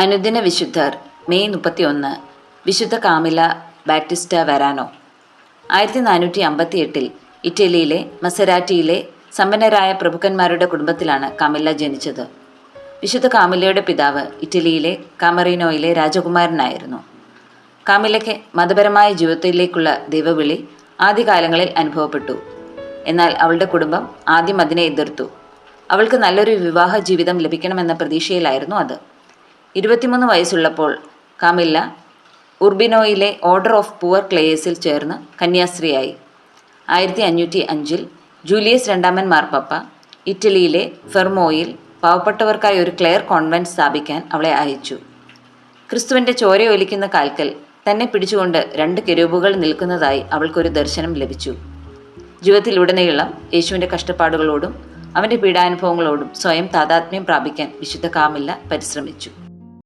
അനുദിന വിശുദ്ധർ മെയ് 31 വിശുദ്ധ കാമില ബാറ്റിസ്റ്റ വെരാനോ. 1458 ഇറ്റലിയിലെ മസരാറ്റിയിലെ സമ്പന്നരായ പ്രഭുക്കന്മാരുടെ കുടുംബത്തിലാണ് കാമില്ല ജനിച്ചത്. വിശുദ്ധ കാമില്ലയുടെ പിതാവ് ഇറ്റലിയിലെ കാമറീനോയിലെ രാജകുമാരനായിരുന്നു. കാമില്ലയ്ക്ക് മതപരമായ ജീവിതത്തിലേക്കുള്ള ദൈവവിളി ആദ്യകാലങ്ങളിൽ അനുഭവപ്പെട്ടു. എന്നാൽ അവളുടെ കുടുംബം ആദ്യം അതിനെ എതിർത്തു. അവൾക്ക് നല്ലൊരു വിവാഹ ജീവിതം ലഭിക്കണമെന്ന പ്രതീക്ഷയിലായിരുന്നു അത്. 23 വയസ്സുള്ളപ്പോൾ കാമില്ല ഉർബിനോയിലെ ഓർഡർ ഓഫ് പുവർ ക്ലേയേഴ്സിൽ ചേർന്ന് കന്യാസ്ത്രീയായി. 1505 ജൂലിയസ് രണ്ടാമൻ മാർപ്പാപ്പ ഇറ്റലിയിലെ ഫെർമോയിൽ പാവപ്പെട്ടവർക്കായി ഒരു ക്ലെയർ കോൺവെന്റ് സ്ഥാപിക്കാൻ അവളെ അയച്ചു. ക്രിസ്തുവിൻ്റെ ചോരയൊലിക്കുന്ന കാൽക്കൽ തന്നെ പിടിച്ചുകൊണ്ട് 2 കെരൂബുകൾ നിൽക്കുന്നതായി അവൾക്കൊരു ദർശനം ലഭിച്ചു. ജീവിതത്തിലുടനീളം യേശുവിൻ്റെ കഷ്ടപ്പാടുകളോടും അവൻ്റെ പീഡാനുഭവങ്ങളോടും സ്വയം താതാത്മ്യം പ്രാപിക്കാൻ വിശുദ്ധ കാമില്ല പരിശ്രമിച്ചു.